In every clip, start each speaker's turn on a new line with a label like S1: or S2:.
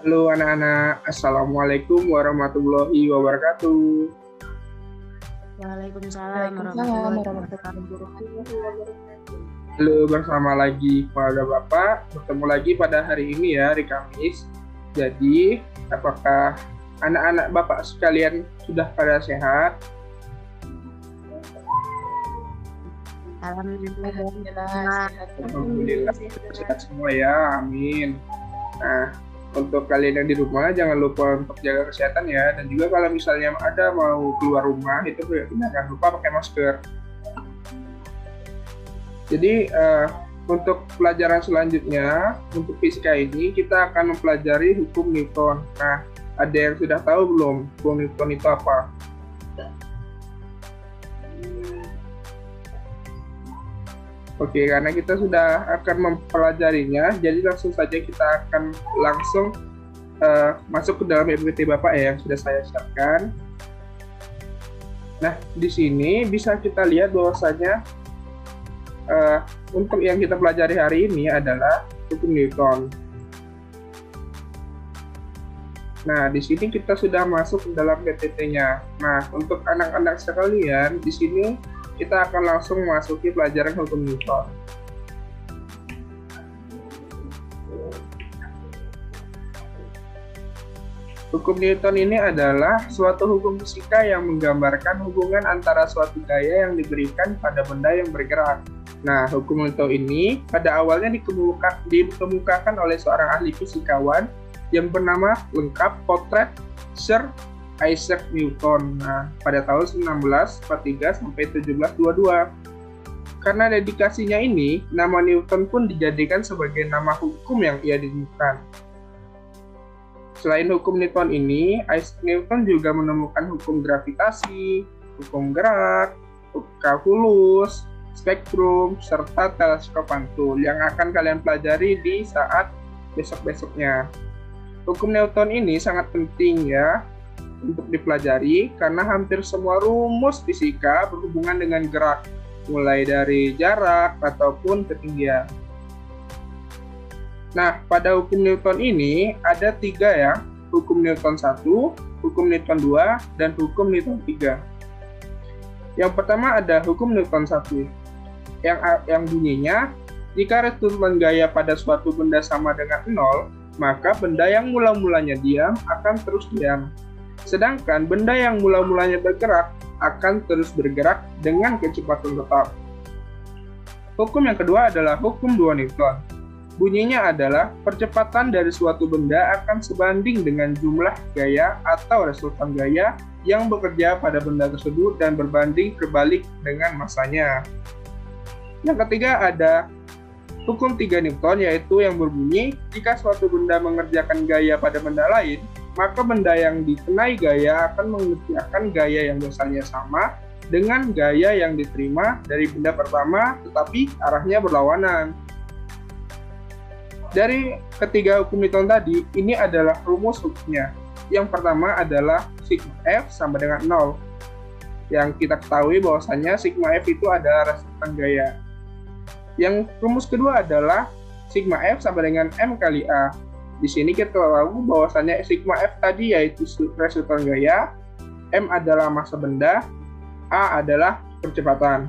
S1: Halo anak-anak, Assalamualaikum warahmatullahi wabarakatuh.
S2: Waalaikumsalam
S3: Waalaikumsalam
S2: warahmatullahi wabarakatuh.
S1: Halo, bersama lagi kepada Bapak. Bertemu lagi pada hari ini ya, hari Kamis. Jadi, apakah anak-anak Bapak sekalian sudah pada sehat?
S2: Alhamdulillah.
S1: Alhamdulillah, sehat semua ya, amin. Nah, untuk kalian yang di rumah, jangan lupa untuk jaga kesehatan ya. Dan juga kalau misalnya ada mau keluar rumah, itu jangan lupa pakai masker. Jadi untuk pelajaran selanjutnya, untuk fisika ini kita akan mempelajari hukum Newton. Nah, ada yang sudah tahu belum hukum Newton itu apa? Oke, karena kita sudah akan mempelajarinya, jadi langsung saja kita akan langsung masuk ke dalam PPT Bapak ya, yang sudah saya siapkan. Nah, di sini bisa kita lihat bahwasanya untuk yang kita pelajari hari ini adalah hukum Newton. Nah, di sini kita sudah masuk ke dalam PPT-nya. Nah, untuk anak-anak sekalian, di sini kita akan langsung memasuki pelajaran hukum Newton. Hukum Newton ini adalah suatu hukum fisika yang menggambarkan hubungan antara suatu gaya yang diberikan pada benda yang bergerak. Nah, hukum Newton ini pada awalnya dikemukakan oleh seorang ahli fisikawan yang bernama lengkap Potret Sir Isaac Newton. Nah, pada tahun 1943 sampai 1722. Karena dedikasinya ini, nama Newton pun dijadikan sebagai nama hukum yang ia ditemukan. Selain hukum Newton ini, Isaac Newton juga menemukan hukum gravitasi, hukum gerak, kalkulus, spektrum, serta teleskop mantul yang akan kalian pelajari di saat besok-besoknya. Hukum Newton ini sangat penting ya untuk dipelajari karena hampir semua rumus fisika berhubungan dengan gerak, mulai dari jarak ataupun ketinggian. Nah, pada hukum Newton ini ada 3 ya, hukum Newton 1, hukum Newton 2, dan hukum Newton 3. Yang pertama ada hukum Newton 1, yang bunyinya, jika resultan gaya pada suatu benda sama dengan 0, maka benda yang mula-mulanya diam akan terus diam. Sedangkan benda yang mula-mulanya bergerak akan terus bergerak dengan kecepatan tetap. Hukum yang kedua adalah hukum 2 Newton. Bunyinya adalah percepatan dari suatu benda akan sebanding dengan jumlah gaya atau resultan gaya yang bekerja pada benda tersebut dan berbanding terbalik dengan masanya. Yang ketiga ada hukum 3 Newton, yaitu yang berbunyi, jika suatu benda mengerjakan gaya pada benda lain, maka benda yang dikenai gaya akan mengerjakan gaya yang biasanya sama dengan gaya yang diterima dari benda pertama, tetapi arahnya berlawanan. Dari ketiga hukum Newton tadi, ini adalah rumus hukumnya. Yang pertama adalah sigma F sama dengan 0. Yang kita ketahui bahwasannya sigma F itu adalah resultan gaya. Yang rumus kedua adalah sigma F sama dengan M kali A. Di sini kita tahu bahwasannya sigma F tadi yaitu resultan gaya, M adalah massa benda, A adalah percepatan.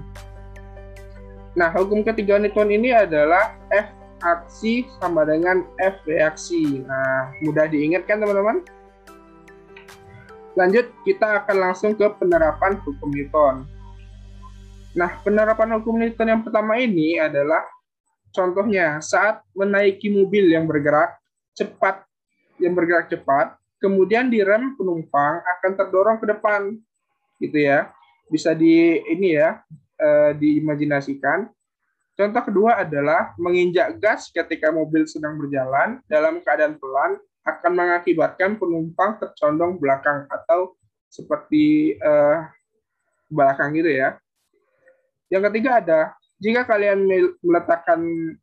S1: Nah, hukum ketiga Newton ini adalah F aksi sama dengan F reaksi. Nah, mudah diingat kan teman-teman? Lanjut, kita akan langsung ke penerapan hukum Newton. Nah, penerapan hukum Newton yang pertama ini adalah contohnya saat menaiki mobil yang bergerak cepat, kemudian direm penumpang akan terdorong ke depan, gitu ya. Bisa diimajinasikan. Contoh kedua adalah menginjak gas ketika mobil sedang berjalan dalam keadaan pelan akan mengakibatkan penumpang tercondong belakang atau seperti belakang gitu ya. Yang ketiga ada, jika kalian meletakkan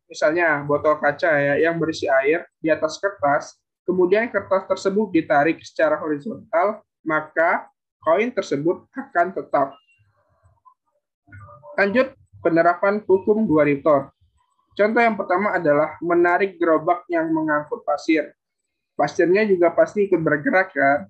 S1: misalnya botol kaca ya yang berisi air di atas kertas, kemudian kertas tersebut ditarik secara horizontal, maka koin tersebut akan tetap. Lanjut, penerapan hukum 2 Newton. Contoh yang pertama adalah menarik gerobak yang mengangkut pasir. Pasiennya juga pasti ikut bergerak kan.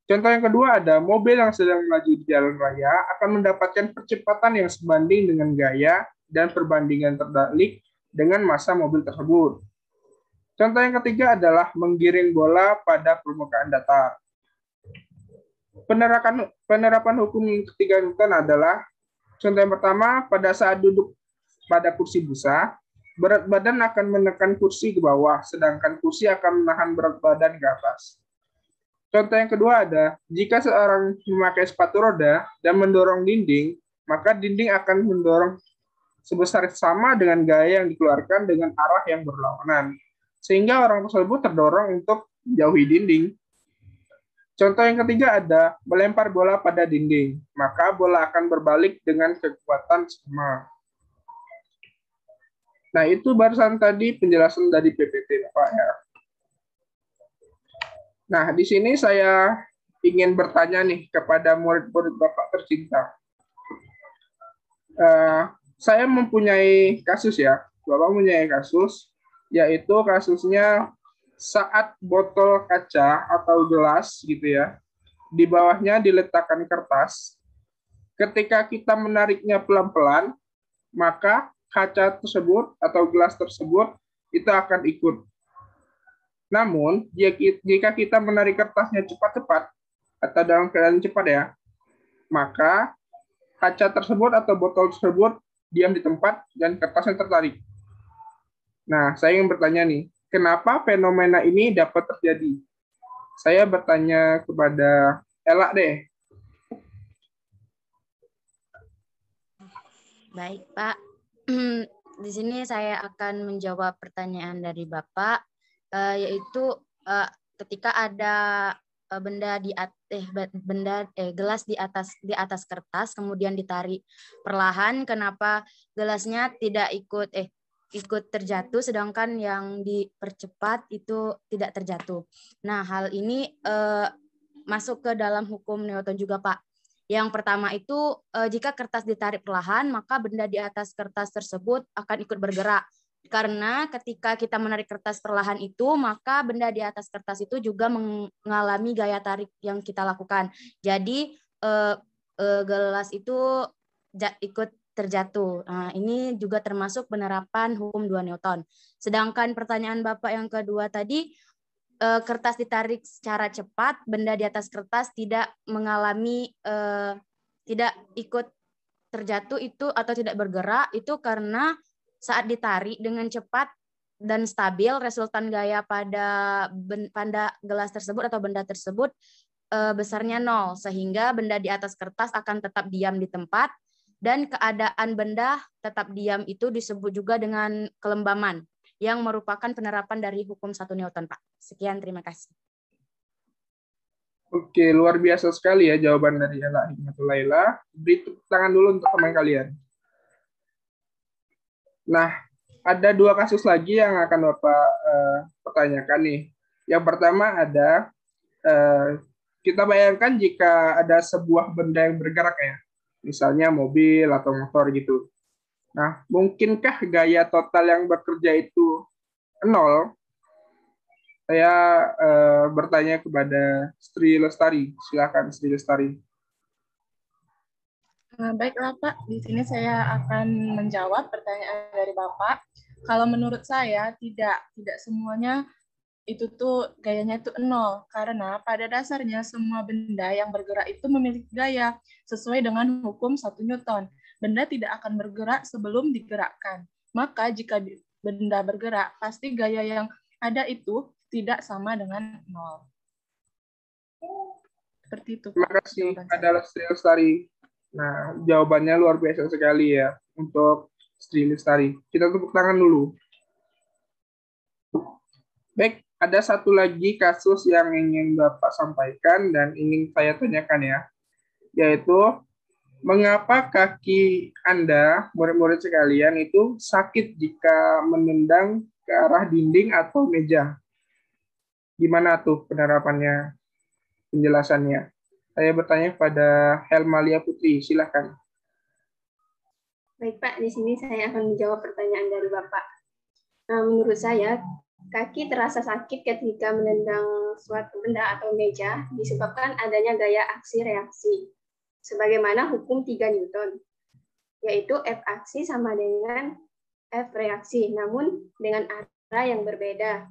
S1: Contoh yang kedua ada mobil yang sedang melaju di jalan raya akan mendapatkan percepatan yang sebanding dengan gaya dan perbandingan terbalik dengan massa mobil tersebut. Contoh yang ketiga adalah menggiring bola pada permukaan datar. Penerapan hukum ketiga Newton adalah contoh yang pertama, pada saat duduk pada kursi busa, berat badan akan menekan kursi ke bawah, sedangkan kursi akan menahan berat badan ke atas. Contoh yang kedua ada, jika seorang memakai sepatu roda dan mendorong dinding, maka dinding akan mendorong sebesar sama dengan gaya yang dikeluarkan dengan arah yang berlawanan, sehingga orang tersebut terdorong untuk menjauhi dinding. Contoh yang ketiga ada, melempar bola pada dinding, maka bola akan berbalik dengan kekuatan sama. Nah, itu barusan tadi penjelasan dari PPT, Pak ya. Nah, di sini saya ingin bertanya nih kepada murid-murid Bapak tercinta. Saya mempunyai kasus ya, Bapak mempunyai kasus, yaitu kasusnya saat botol kaca atau gelas gitu ya, di bawahnya diletakkan kertas. Ketika kita menariknya pelan-pelan, maka kaca tersebut atau gelas tersebut itu akan ikut. Namun, jika kita menarik kertasnya cepat-cepat, atau dalam keadaan cepat ya, maka kaca tersebut atau botol tersebut diam di tempat dan kertasnya tertarik. Nah, saya ingin bertanya nih, kenapa fenomena ini dapat terjadi? Saya bertanya kepada Ella deh.
S3: Baik, Pak. Di sini saya akan menjawab pertanyaan dari Bapak, yaitu ketika ada gelas di atas kertas kemudian ditarik perlahan, kenapa gelasnya tidak ikut terjatuh sedangkan yang dipercepat itu tidak terjatuh. Nah, hal ini masuk ke dalam hukum Newton juga, Pak. Yang pertama itu jika kertas ditarik perlahan, maka benda di atas kertas tersebut akan ikut bergerak. Karena ketika kita menarik kertas perlahan itu, maka benda di atas kertas itu juga mengalami gaya tarik yang kita lakukan. Jadi gelas itu ikut terjatuh. Nah, ini juga termasuk penerapan hukum 2 Newton. Sedangkan pertanyaan Bapak yang kedua tadi, kertas ditarik secara cepat, benda di atas kertas tidak mengalami tidak ikut terjatuh itu atau tidak bergerak, itu karena saat ditarik dengan cepat dan stabil, resultan gaya pada gelas tersebut atau benda tersebut besarnya 0, sehingga benda di atas kertas akan tetap diam di tempat, dan keadaan benda tetap diam itu disebut juga dengan kelembaman, yang merupakan penerapan dari hukum 1 Newton, Pak. Sekian, terima kasih.
S1: Oke, luar biasa sekali ya jawaban dari Ella Hikmatulaila. Beri tepuk tangan dulu untuk teman kalian. Nah, ada 2 kasus lagi yang akan Bapak pertanyakan nih. Yang pertama ada, kita bayangkan jika ada sebuah benda yang bergerak ya, misalnya mobil atau motor gitu. Nah, mungkinkah gaya total yang bekerja itu 0? Saya bertanya kepada Sri Lestari. Silakan, Sri Lestari.
S2: Baiklah Pak, di sini saya akan menjawab pertanyaan dari Bapak. Kalau menurut saya tidak semuanya itu tuh gayanya itu 0, karena pada dasarnya semua benda yang bergerak itu memiliki gaya sesuai dengan hukum 1 Newton. Benda tidak akan bergerak sebelum digerakkan. Maka jika benda bergerak, pasti gaya yang ada itu tidak sama dengan 0. Seperti itu.
S1: Terima kasih adalah Sri Lestari. Nah, jawabannya luar biasa sekali ya untuk Sri Lestari. Kita tepuk tangan dulu. Baik, ada satu lagi kasus yang ingin Bapak sampaikan dan ingin saya tanyakan ya, yaitu mengapa kaki Anda, murid-murid sekalian, itu sakit jika menendang ke arah dinding atau meja? Gimana tuh penerapannya, penjelasannya? Saya bertanya pada Helmalia Putri, silakan.
S4: Baik Pak, di sini saya akan menjawab pertanyaan dari Bapak. Menurut saya, Kaki terasa sakit ketika menendang suatu benda atau meja disebabkan adanya gaya aksi-reaksi. Sebagaimana hukum 3 Newton, yaitu F aksi sama dengan F reaksi, namun dengan arah yang berbeda.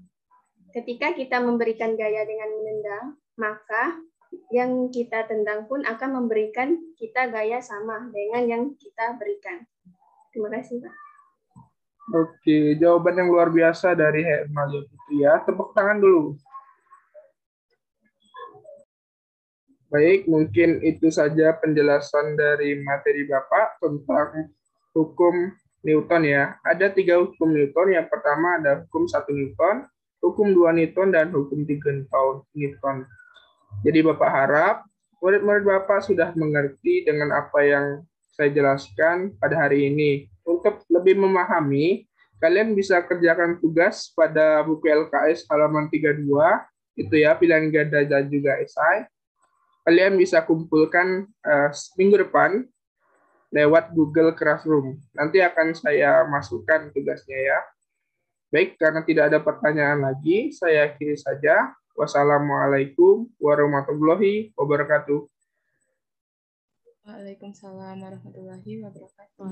S4: Ketika kita memberikan gaya dengan menendang, maka yang kita tendang pun akan memberikan kita gaya sama dengan yang kita berikan. Terima kasih, Pak.
S1: Oke, jawaban yang luar biasa dari Hermalia Putri ya. Tepuk tangan dulu. Baik, mungkin itu saja penjelasan dari materi Bapak tentang hukum Newton ya. Ada 3 hukum Newton. Yang pertama ada hukum 1 Newton, hukum 2 Newton, dan hukum 3 Newton. Jadi Bapak harap murid-murid Bapak sudah mengerti dengan apa yang saya jelaskan pada hari ini. Untuk lebih memahami, kalian bisa kerjakan tugas pada buku LKS halaman 32, itu ya, pilihan ganda dan juga esai. Kalian bisa kumpulkan minggu depan lewat Google Classroom. Nanti akan saya masukkan tugasnya ya. Baik, karena tidak ada pertanyaan lagi, saya akhiri saja. Wassalamualaikum warahmatullahi wabarakatuh.
S2: Waalaikumsalam warahmatullahi wabarakatuh.